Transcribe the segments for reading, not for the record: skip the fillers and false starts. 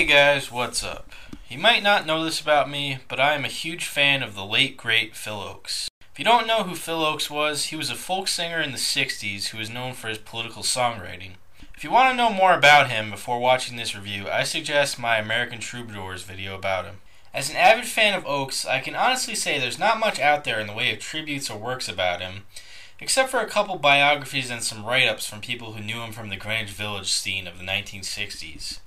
Hey guys, what's up? You might not know this about me, but I am a huge fan of the late great Phil Ochs. If you don't know who Phil Ochs was, he was a folk singer in the 60s who was known for his political songwriting. If you want to know more about him before watching this review, I suggest my American Troubadours video about him. As an avid fan of Ochs, I can honestly say there's not much out there in the way of tributes or works about him, except for a couple biographies and some write-ups from people who knew him from the Greenwich Village scene of the 1960s.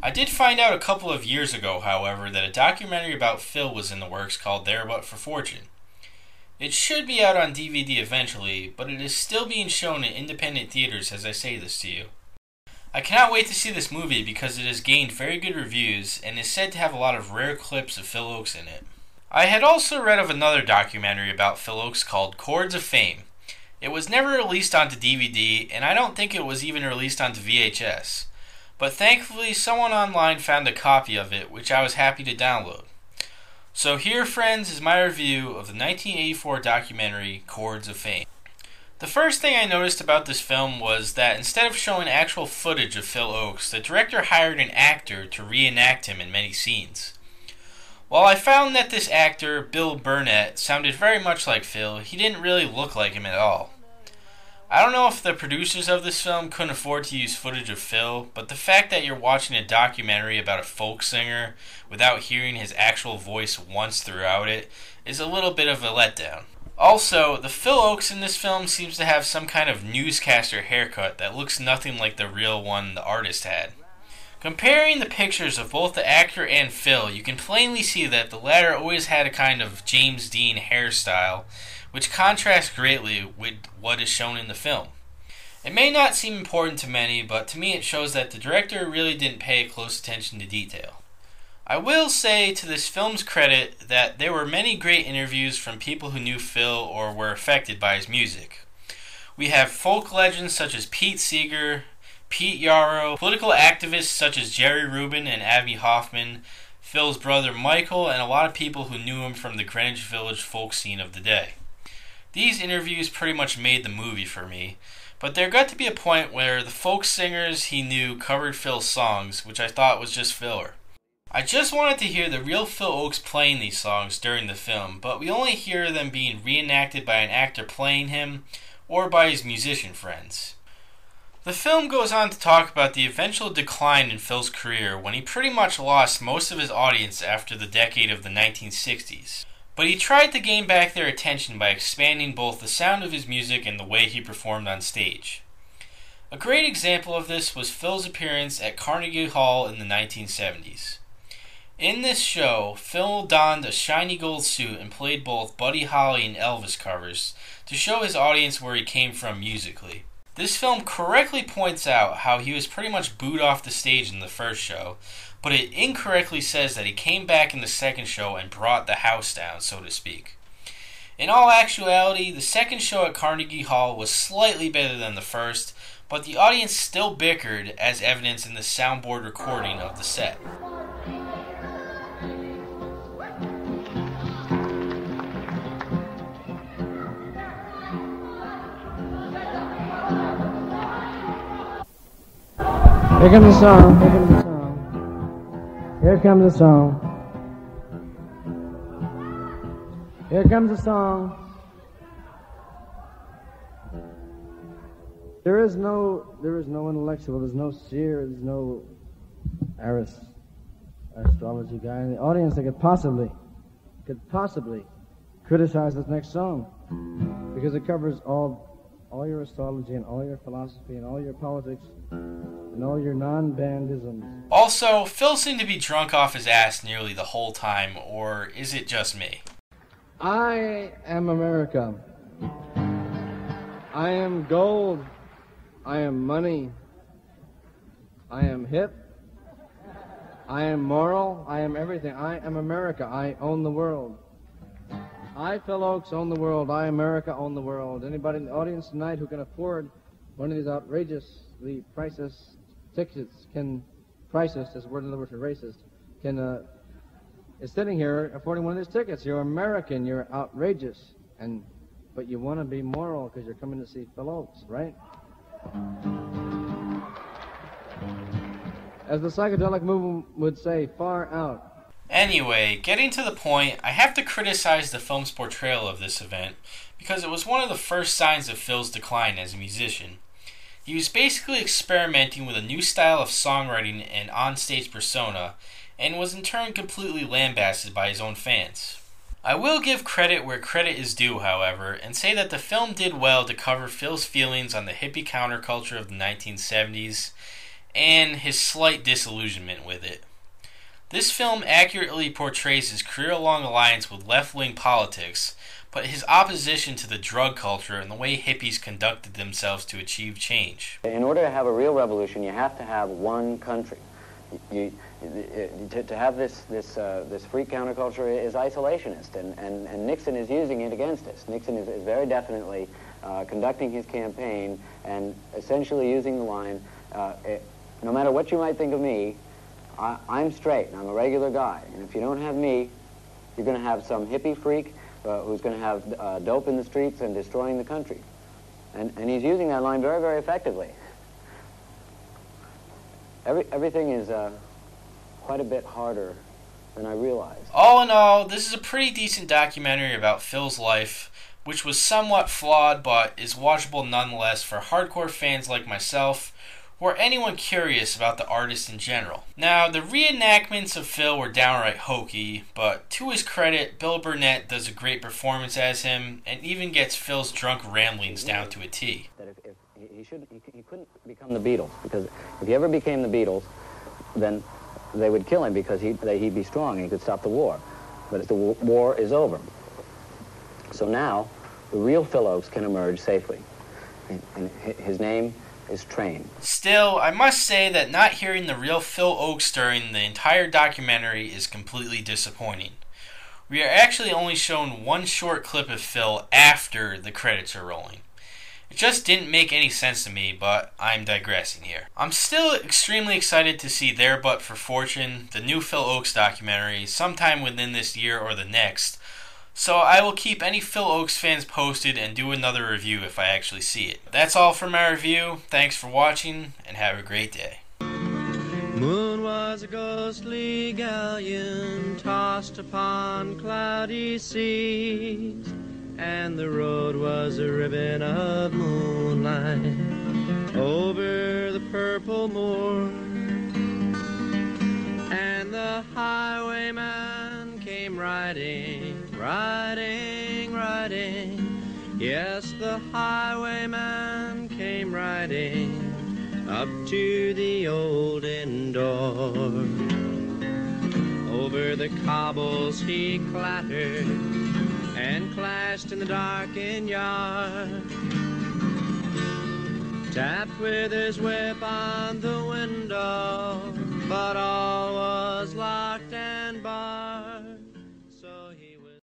I did find out a couple of years ago, however, that a documentary about Phil was in the works called There But for Fortune. It should be out on DVD eventually, but it is still being shown in independent theaters as I say this to you. I cannot wait to see this movie because it has gained very good reviews and is said to have a lot of rare clips of Phil Ochs in it. I had also read of another documentary about Phil Ochs called Chords of Fame. It was never released onto DVD, and I don't think it was even released onto VHS. But thankfully someone online found a copy of it, which I was happy to download. So here, friends, is my review of the 1984 documentary Chords of Fame. The first thing I noticed about this film was that instead of showing actual footage of Phil Ochs, the director hired an actor to reenact him in many scenes. While I found that this actor, Bill Burnett, sounded very much like Phil, he didn't really look like him at all. I don't know if the producers of this film couldn't afford to use footage of Phil, but the fact that you're watching a documentary about a folk singer without hearing his actual voice once throughout it is a little bit of a letdown. Also, the Phil Ochs in this film seems to have some kind of newscaster haircut that looks nothing like the real one the artist had. Comparing the pictures of both the actor and Phil, you can plainly see that the latter always had a kind of James Dean hairstyle, which contrasts greatly with what is shown in the film. It may not seem important to many, but to me it shows that the director really didn't pay close attention to detail. I will say to this film's credit that there were many great interviews from people who knew Phil or were affected by his music. We have folk legends such as Pete Seeger, Pete Yarrow, political activists such as Jerry Rubin and Abbie Hoffman, Phil's brother Michael, and a lot of people who knew him from the Greenwich Village folk scene of the day. These interviews pretty much made the movie for me, but there got to be a point where the folk singers he knew covered Phil's songs, which I thought was just filler. I just wanted to hear the real Phil Ochs playing these songs during the film, but we only hear them being reenacted by an actor playing him or by his musician friends. The film goes on to talk about the eventual decline in Phil's career when he pretty much lost most of his audience after the decade of the 1960s. But he tried to gain back their attention by expanding both the sound of his music and the way he performed on stage. A great example of this was Phil's appearance at Carnegie Hall in the 1970s. In this show, Phil donned a shiny gold suit and played both Buddy Holly and Elvis covers to show his audience where he came from musically. This film correctly points out how he was pretty much booed off the stage in the first show, but it incorrectly says that he came back in the second show and brought the house down, so to speak. In all actuality, the second show at Carnegie Hall was slightly better than the first, but the audience still bickered, as evidenced in the soundboard recording of the set. Here comes the song, here comes the song. Here comes the song. Here comes the song. There is no intellectual, there's no seer, there's no astrology guy in the audience that could possibly criticize this next song, because it covers all your astrology and all your philosophy and all your politics and all your non-bandisms. Also, Phil seemed to be drunk off his ass nearly the whole time, or is it just me? I am America. I am gold. I am money. I am hip. I am moral. I am everything. I am America. I own the world. I, Phil Ochs, own the world. I, America, own the world. Anybody in the audience tonight who can afford one of these outrageously priceless tickets priceless is a word in the word for racist, is sitting here affording one of these tickets. You're American. You're outrageous. But you want to be moral because you're coming to see Phil Ochs, right? As the psychedelic movement would say, far out. Anyway, getting to the point, I have to criticize the film's portrayal of this event because it was one of the first signs of Phil's decline as a musician. He was basically experimenting with a new style of songwriting and onstage persona, and was in turn completely lambasted by his own fans. I will give credit where credit is due, however, and say that the film did well to cover Phil's feelings on the hippie counterculture of the 1970s and his slight disillusionment with it. This film accurately portrays his career-long alliance with left-wing politics, but his opposition to the drug culture and the way hippies conducted themselves to achieve change. In order to have a real revolution, you have to have one country. To have this freak counterculture is isolationist, and Nixon is using it against us. Nixon is very definitely conducting his campaign and essentially using the line, no matter what you might think of me, I'm straight, and I'm a regular guy, and if you don't have me, you're going to have some hippie freak who's going to have dope in the streets and destroying the country. And he's using that line very, very effectively. Everything is quite a bit harder than I realized. All in all, this is a pretty decent documentary about Phil's life, which was somewhat flawed but is watchable nonetheless for hardcore fans like myself, or anyone curious about the artist in general. Now, the reenactments of Phil were downright hokey, but to his credit, Bill Burnett does a great performance as him, and even gets Phil's drunk ramblings down to a T. That if he couldn't become the Beatles, because if he ever became the Beatles, then they would kill him because he'd be strong and he could stop the war. But the war is over. So now, the real Phil Ochs can emerge safely. And his name is Train. Still, I must say that not hearing the real Phil Ochs during the entire documentary is completely disappointing. We are actually only shown one short clip of Phil after the credits are rolling. It just didn't make any sense to me, but I'm digressing here. I'm still extremely excited to see There But for Fortune, the new Phil Ochs documentary, sometime within this year or the next, so I will keep any Phil Ochs fans posted and do another review if I actually see it. That's all for my review. Thanks for watching, and have a great day. Moon was a ghostly galleon tossed upon cloudy seas, and the road was a ribbon of moonlight over the purple moor, and the highwayman came riding, riding, riding. Yes, the highwayman came riding up to the old inn door. Over the cobbles he clattered and clashed in the darkened yard, tapped with his whip on the window, but all was locked